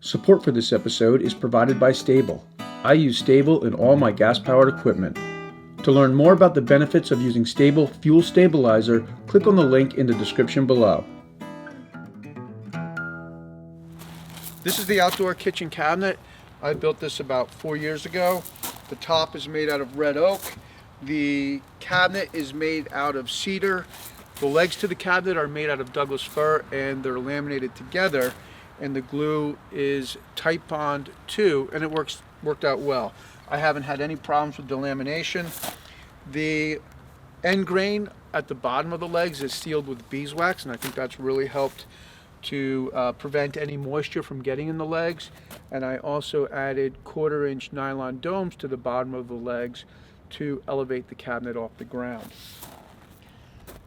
Support for this episode is provided by Stable. I use Stable in all my gas-powered equipment. To learn more about the benefits of using Stable Fuel Stabilizer, click on the link in the description below. This is the outdoor kitchen cabinet. I built this about 4 years ago. The top is made out of red oak. The cabinet is made out of cedar. The legs to the cabinet are made out of Douglas fir, and they're laminated together. And the glue is Titebond 2, and it worked out well. I haven't had any problems with delamination. The end grain at the bottom of the legs is sealed with beeswax, and I think that's really helped to prevent any moisture from getting in the legs. And I also added 1/4-inch nylon domes to the bottom of the legs to elevate the cabinet off the ground.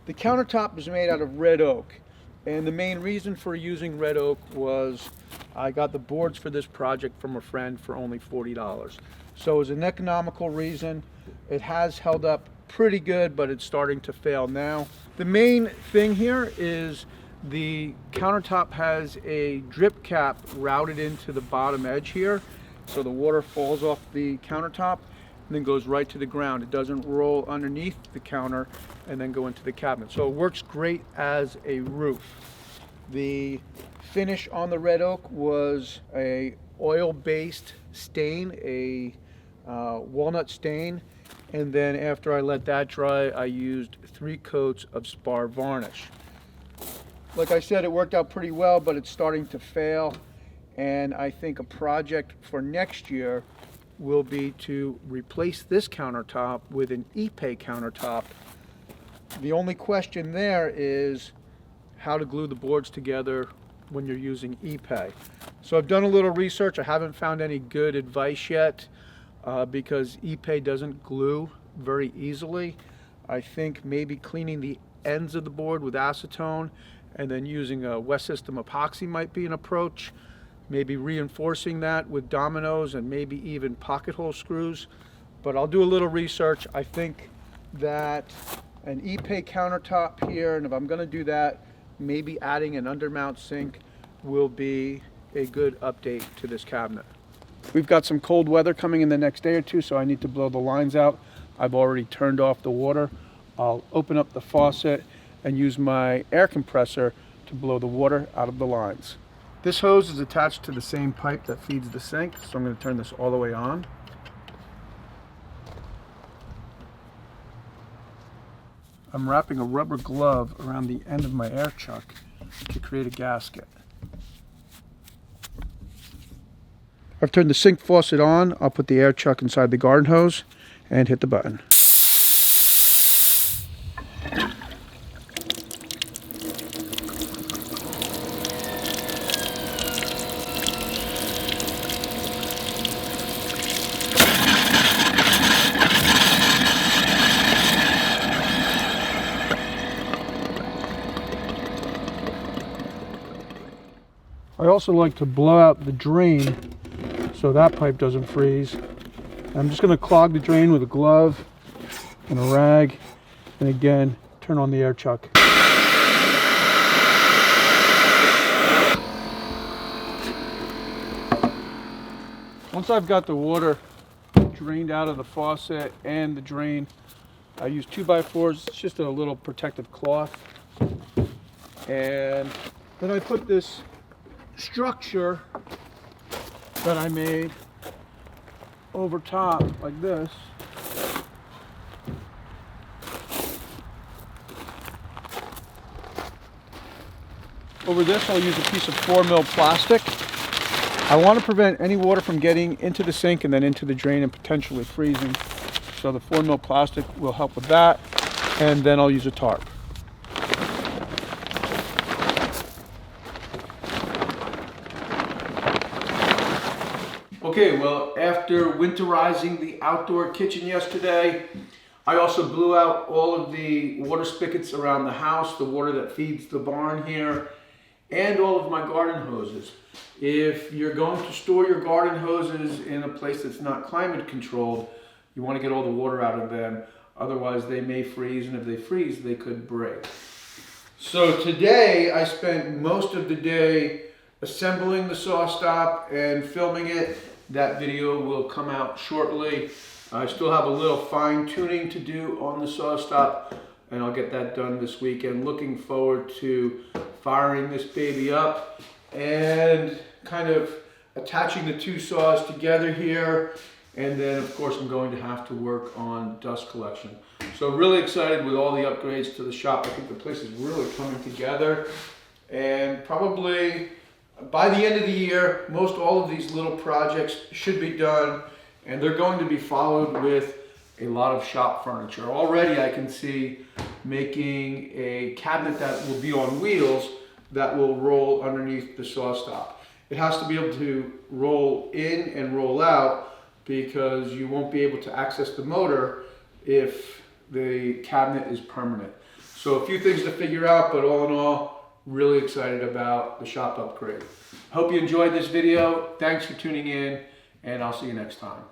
The countertop is made out of red oak. And the main reason for using red oak was I got the boards for this project from a friend for only $40. So it was an economical reason. It has held up pretty good, but it's starting to fail now. The main thing here is the countertop has a drip cap routed into the bottom edge here. So the water falls off the countertop and then goes right to the ground. It doesn't roll underneath the counter and then go into the cabinet. So it works great as a roof. The finish on the red oak was a oil-based stain, a walnut stain, and then after I let that dry, I used 3 coats of spar varnish. Like I said, it worked out pretty well, but it's starting to fail, and I think a project for next year will be to replace this countertop with an Ipe countertop. The only question there is how to glue the boards together when you're using Ipe. So I've done a little research. I haven't found any good advice yet because Ipe doesn't glue very easily. I think maybe cleaning the ends of the board with acetone and then using a West System epoxy might be an approach. Maybe reinforcing that with dominoes and maybe even pocket hole screws. But I'll do a little research. I think that an Ipe countertop here, and if I'm going to do that, maybe adding an undermount sink will be a good update to this cabinet. We've got some cold weather coming in the next day or two, so I need to blow the lines out. I've already turned off the water. I'll open up the faucet and use my air compressor to blow the water out of the lines. This hose is attached to the same pipe that feeds the sink, so I'm going to turn this all the way on. I'm wrapping a rubber glove around the end of my air chuck to create a gasket. I've turned the sink faucet on. I'll put the air chuck inside the garden hose and hit the button. I also like to blow out the drain so that pipe doesn't freeze. I'm just going to clog the drain with a glove and a rag, and again, turn on the air chuck. Once I've got the water drained out of the faucet and the drain, I use 2x4s. It's just a little protective cloth. And then I put this structure that I made over top like this. Over this I'll use a piece of 4mm plastic. I want to prevent any water from getting into the sink and then into the drain and potentially freezing. So the 4mm plastic will help with that, and then I'll use a tarp. Okay, well, after winterizing the outdoor kitchen yesterday, I also blew out all of the water spigots around the house, the water that feeds the barn here, and all of my garden hoses. If you're going to store your garden hoses in a place that's not climate controlled, you want to get all the water out of them. Otherwise, they may freeze, and if they freeze, they could break. So today, I spent most of the day assembling the saw stop and filming it. That video will come out shortly. I still have a little fine tuning to do on the saw stop, and I'll get that done this weekend. Looking forward to firing this baby up and kind of attaching the two saws together here. And then of course I'm going to have to work on dust collection. So really excited with all the upgrades to the shop. I think the place is really coming together, and probably by the end of the year, most all of these little projects should be done, and they're going to be followed with a lot of shop furniture. Already I can see making a cabinet that will be on wheels that will roll underneath the saw stop. It has to be able to roll in and roll out, because you won't be able to access the motor if the cabinet is permanent. So a few things to figure out, but all in all, really excited about the shop upgrade. Hope you enjoyed this video. Thanks for tuning in, and I'll see you next time.